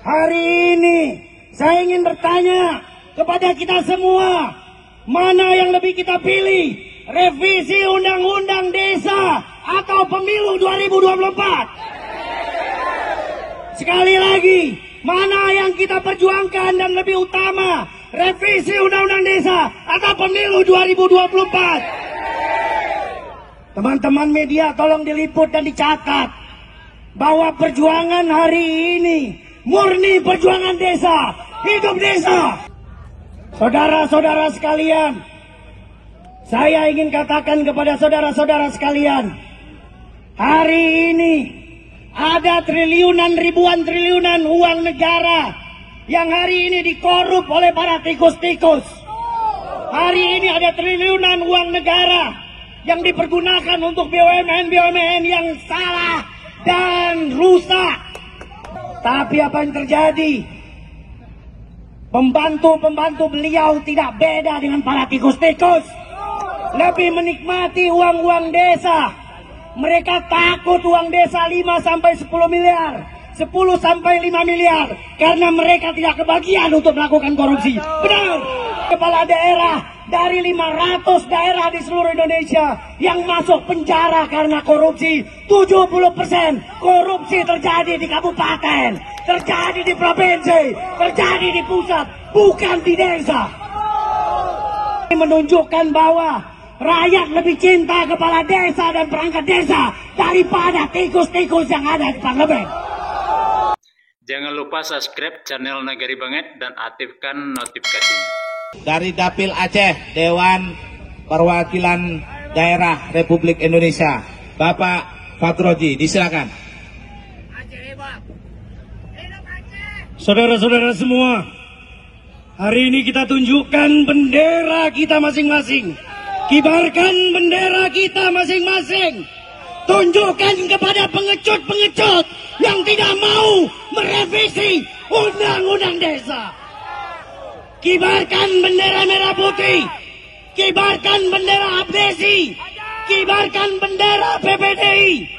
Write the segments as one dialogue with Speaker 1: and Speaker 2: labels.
Speaker 1: Hari ini saya ingin bertanya kepada kita semua, mana yang lebih kita pilih? Revisi Undang-Undang Desa atau Pemilu 2024? Sekali lagi, mana yang kita perjuangkan dan lebih utama? Revisi Undang-Undang Desa atau Pemilu 2024? Teman-teman media tolong diliput dan dicatat bahwa perjuangan hari ini murni perjuangan desa. Hidup desa. Saudara-saudara sekalian, saya ingin katakan kepada saudara-saudara sekalian, hari ini ada triliunan, ribuan triliunan uang negara yang hari ini dikorup oleh para tikus-tikus. Hari ini ada triliunan uang negara yang dipergunakan untuk BUMN-BUMN yang salah dan rusak. Tapi apa yang terjadi? Pembantu-pembantu beliau tidak beda dengan para tikus-tikus. Lebih menikmati uang-uang desa. Mereka takut uang desa 5-10 miliar. 10-5 miliar. Karena mereka tidak kebagian untuk melakukan korupsi. Benar. Kepala daerah dari 500 daerah di seluruh Indonesia yang masuk penjara karena korupsi. 70% korupsi terjadi di kabupaten, terjadi di provinsi, terjadi di pusat, bukan di desa. Ini menunjukkan bahwa rakyat lebih cinta kepala desa dan perangkat desa daripada tikus-tikus yang ada di parlemen.
Speaker 2: Jangan lupa subscribe channel Nagari Banget dan aktifkan notifikasinya.
Speaker 3: Dari Dapil Aceh, Dewan Perwakilan Daerah Republik Indonesia, Bapak Fatroji, disilakan.
Speaker 1: Saudara-saudara semua, hari ini kita tunjukkan bendera kita masing-masing. Kibarkan bendera kita masing-masing. Tunjukkan kepada pengecut-pengecut yang tidak mau merevisi Undang-Undang Desa. Kibarkan bendera merah putih. Kibarkan bendera abdesi. Kibarkan bendera PPDI.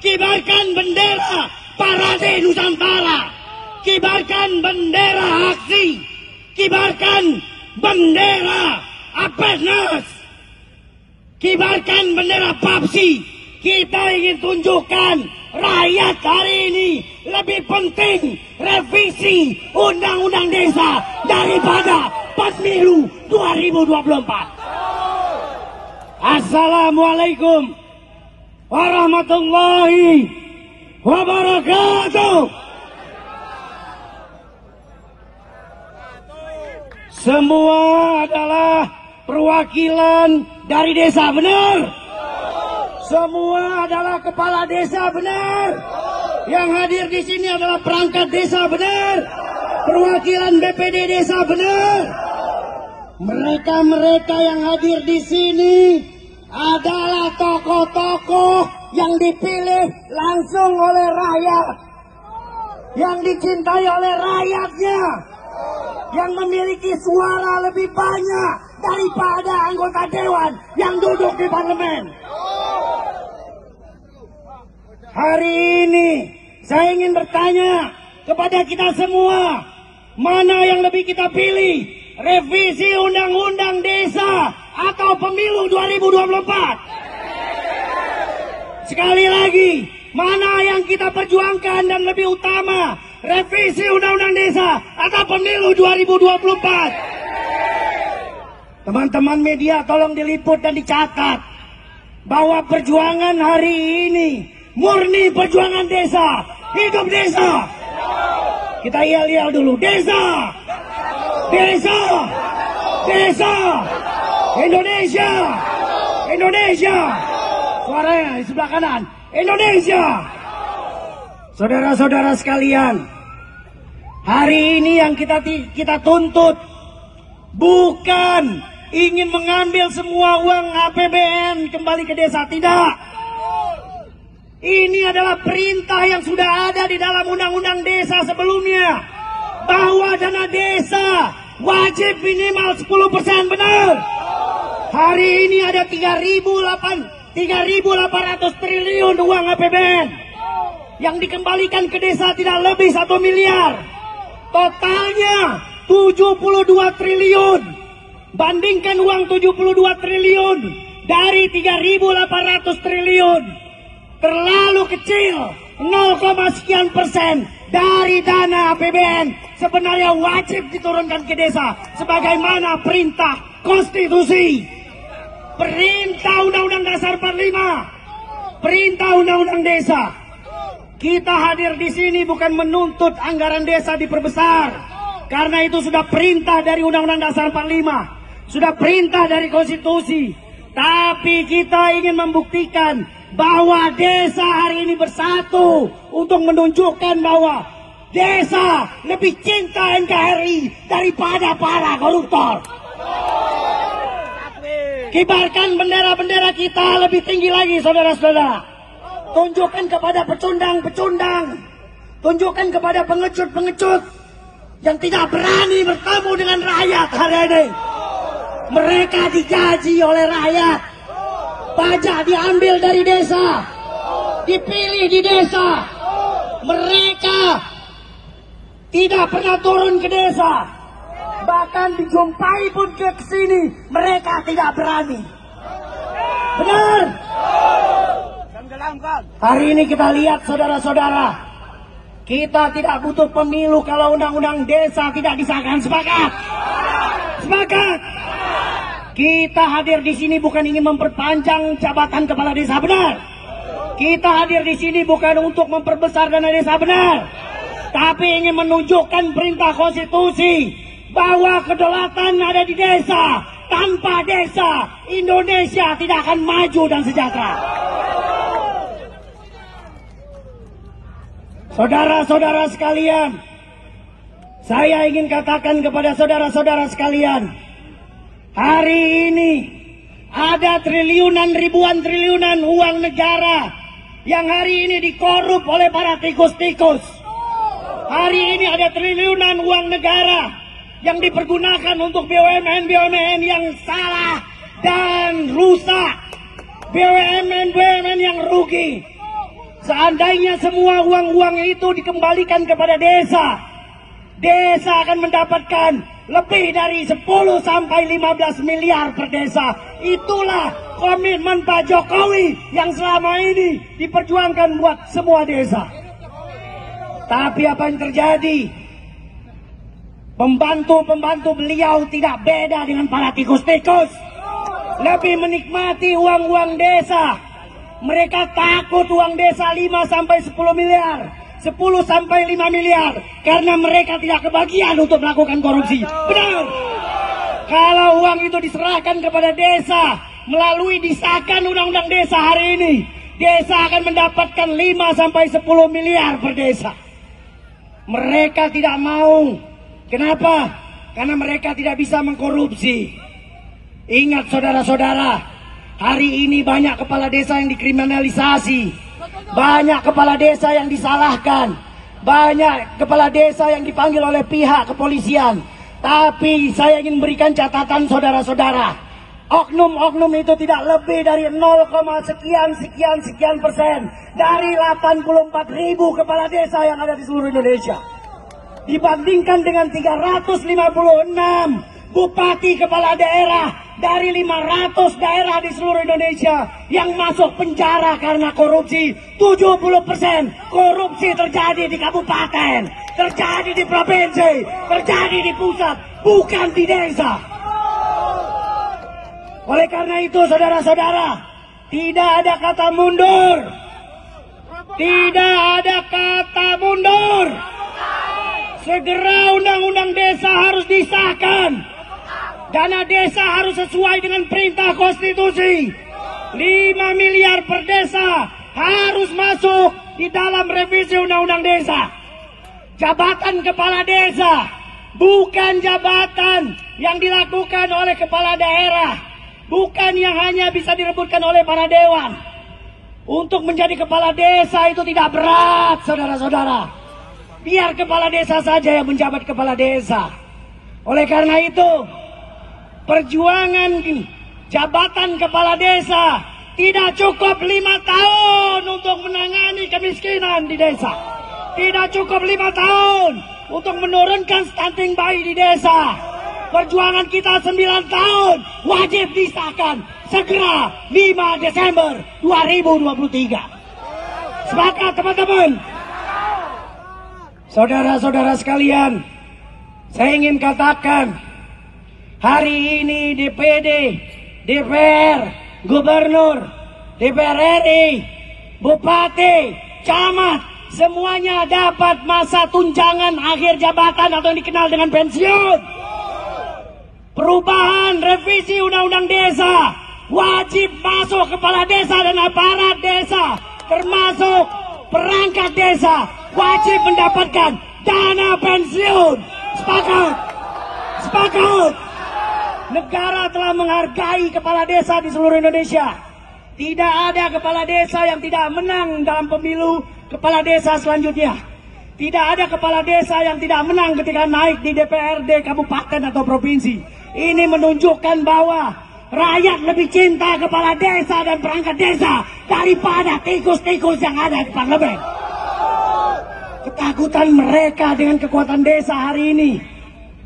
Speaker 1: Kibarkan bendera Parade Nusantara. Kibarkan bendera aksi. Kibarkan bendera Apesnas. Kibarkan bendera PAPSI. Kita ingin tunjukkan rakyat hari ini lebih penting revisi Undang-Undang Desa daripada Pemilu 2024. Assalamualaikum warahmatullahi wabarakatuh. Semua adalah perwakilan dari desa, benar? Semua adalah kepala desa, benar? Yang hadir di sini adalah perangkat desa, benar? Perwakilan BPD desa, benar? Mereka-mereka yang hadir di sini adalah tokoh-tokoh yang dipilih langsung oleh rakyat, yang dicintai oleh rakyatnya, yang memiliki suara lebih banyak daripada anggota dewan yang duduk di parlemen. Hari ini saya ingin bertanya kepada kita semua, mana yang lebih kita pilih? Revisi Undang-Undang Desa atau Pemilu 2024? Sekali lagi, mana yang kita perjuangkan dan lebih utama? Revisi Undang-Undang Desa atau Pemilu 2024? Teman-teman media tolong diliput dan dicatat bahwa perjuangan hari ini murni perjuangan desa. Hidup desa. Kita yel-yel dulu. Desa. Desa. Desa. Indonesia. Indonesia. Suaranya di sebelah kanan. Indonesia. Saudara-saudara sekalian, hari ini yang kita tuntut bukan ingin mengambil semua uang APBN kembali ke desa. Tidak. Ini adalah perintah yang sudah ada di dalam Undang-Undang Desa sebelumnya. Bahwa dana desa wajib minimal 10%, benar? Hari ini ada 3.800 triliun uang APBN. yang dikembalikan ke desa tidak lebih 1 miliar. Totalnya 72 triliun. Bandingkan uang 72 triliun dari 3.800 triliun. Terlalu kecil, 0, sekian persen dari dana APBN. Sebenarnya wajib diturunkan ke desa sebagaimana perintah konstitusi. Perintah Undang-Undang Dasar 45, perintah Undang-Undang Desa. Kita hadir di sini bukan menuntut anggaran desa diperbesar, karena itu sudah perintah dari Undang-Undang Dasar 45, sudah perintah dari konstitusi. Tapi kita ingin membuktikan bahwa desa hari ini bersatu untuk menunjukkan bahwa desa lebih cinta NKRI daripada para koruptor. Kibarkan bendera-bendera kita lebih tinggi lagi, saudara-saudara. Tunjukkan kepada pecundang-pecundang, tunjukkan kepada pengecut-pengecut yang tidak berani bertemu dengan rakyat hari ini. Mereka digaji oleh rakyat, pajak diambil dari desa, dipilih di desa. Mereka tidak pernah turun ke desa, bahkan dijumpai pun ke sini mereka tidak berani. Benar? Hari ini kita lihat, saudara-saudara, kita tidak butuh pemilu kalau undang-undang desa tidak disahkan. Sepakat? Sepakat? Kita hadir di sini bukan ingin memperpanjang jabatan kepala desa, benar? Kita hadir di sini bukan untuk memperbesar dana desa, benar? Tapi ingin menunjukkan perintah konstitusi bahwa kedaulatan ada di desa. Tanpa desa, Indonesia tidak akan maju dan sejahtera. Saudara-saudara sekalian, saya ingin katakan kepada saudara-saudara sekalian, hari ini ada triliunan, ribuan triliunan uang negara yang hari ini dikorup oleh para tikus-tikus. Hari ini ada triliunan uang negara yang dipergunakan untuk BUMN-BUMN yang salah dan rusak, BUMN-BUMN yang rugi. Seandainya semua uang-uang itu dikembalikan kepada desa, desa akan mendapatkan lebih dari 10 sampai 15 miliar per desa. Itulah komitmen Pak Jokowi yang selama ini diperjuangkan buat semua desa. Tapi apa yang terjadi? Pembantu-pembantu beliau tidak beda dengan para tikus-tikus. Lebih menikmati uang-uang desa. Mereka takut uang desa 5 sampai 10 miliar. 10 sampai 5 miliar. Karena mereka tidak kebagian untuk melakukan korupsi. Benar? Kalau uang itu diserahkan kepada desa melalui disahkan undang-undang desa hari ini, desa akan mendapatkan 5 sampai 10 miliar per desa. Mereka tidak mau. Kenapa? Karena mereka tidak bisa mengkorupsi. Ingat saudara-saudara, hari ini banyak kepala desa yang dikriminalisasi, banyak kepala desa yang disalahkan, banyak kepala desa yang dipanggil oleh pihak kepolisian. Tapi saya ingin berikan catatan saudara-saudara, oknum-oknum itu tidak lebih dari 0, sekian persen dari 84.000 kepala desa yang ada di seluruh Indonesia. Dibandingkan dengan 356 bupati kepala daerah dari 500 daerah di seluruh Indonesia yang masuk penjara karena korupsi. 70% korupsi terjadi di kabupaten, terjadi di provinsi, terjadi di pusat, bukan di desa. Oleh karena itu saudara-saudara, tidak ada kata mundur. Tidak ada kata mundur. Segera undang-undang desa harus disahkan. Dana desa harus sesuai dengan perintah konstitusi. 5 miliar per desa harus masuk di dalam revisi undang-undang desa. Jabatan kepala desa bukan jabatan yang dilakukan oleh kepala daerah, bukan yang hanya bisa direbutkan oleh para dewan. Untuk menjadi kepala desa itu tidak berat, saudara-saudara. Biar kepala desa saja yang menjabat kepala desa. Oleh karena itu, perjuangan jabatan kepala desa Tidak cukup 5 tahun untuk menangani kemiskinan di desa. Tidak cukup 5 tahun untuk menurunkan stunting bayi di desa. Perjuangan kita 9 tahun wajib disahkan segera 5 Desember 2023. Sepakat teman-teman? Saudara-saudara sekalian, saya ingin katakan, hari ini DPD, DPR, Gubernur, DPR RI, Bupati, Camat, semuanya dapat masa tunjangan akhir jabatan atau yang dikenal dengan pensiun. Perubahan revisi Undang-Undang Desa, wajib masuk kepala desa dan aparat desa, termasuk perangkat desa, wajib mendapatkan dana pensiun. Sepakat? Sepakat? Negara telah menghargai kepala desa di seluruh Indonesia. Tidak ada kepala desa yang tidak menang dalam pemilu kepala desa selanjutnya. Tidak ada kepala desa yang tidak menang ketika naik di DPRD kabupaten atau provinsi. Ini menunjukkan bahwa rakyat lebih cinta kepala desa dan perangkat desa daripada tikus-tikus yang ada di parlemen. Ketakutan mereka dengan kekuatan desa hari ini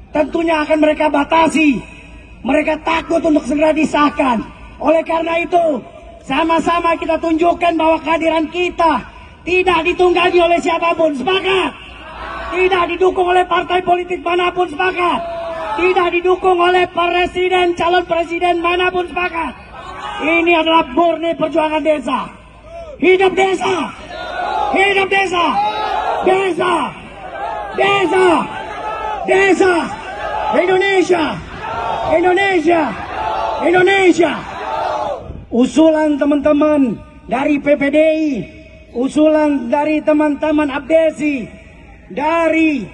Speaker 1: tentunya akan mereka batasi. Mereka takut untuk segera disahkan. Oleh karena itu, sama-sama kita tunjukkan bahwa kehadiran kita tidak ditunggangi oleh siapapun. Sepakat? Tidak didukung oleh partai politik manapun. Sepakat? Tidak didukung oleh presiden, calon presiden manapun. Sepakat? Ini adalah murni perjuangan desa. Hidup desa! Hidup desa! Desa! Desa! Desa! Indonesia! Indonesia! Indonesia! Usulan teman-teman dari PPDI, usulan dari teman-teman Abdesi, dari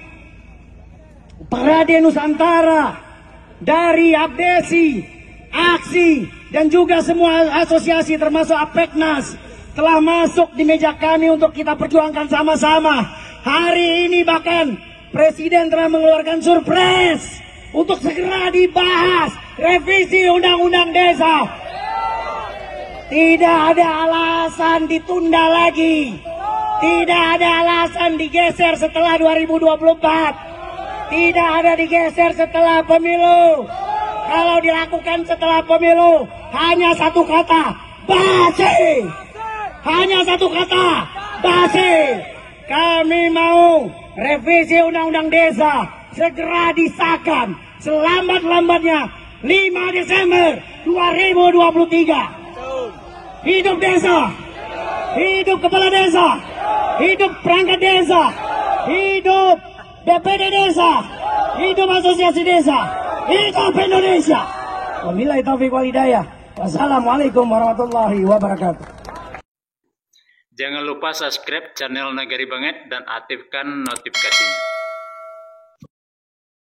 Speaker 1: Parade Nusantara, dari Abdesi, Aksi, dan juga semua asosiasi termasuk Apeknas telah masuk di meja kami untuk kita perjuangkan sama-sama. Hari ini bahkan Presiden telah mengeluarkan surprise untuk segera dibahas revisi Undang-Undang Desa. Tidak ada alasan ditunda lagi. Tidak ada alasan digeser setelah 2024. Tidak ada digeser setelah pemilu. Kalau dilakukan setelah pemilu, hanya satu kata, basi. Hanya satu kata, basi. Kami mau revisi Undang-Undang Desa segera disahkan selambat-lambatnya 5 Desember 2023. Hidup desa, hidup kepala desa, hidup perangkat desa, hidup DPD desa, hidup asosiasi desa, hidup Indonesia. Wabillahi taufiq wal hidayah. Wassalamualaikum warahmatullahi wabarakatuh.
Speaker 2: Jangan lupa subscribe channel Nagari Banget dan aktifkan notifikasinya.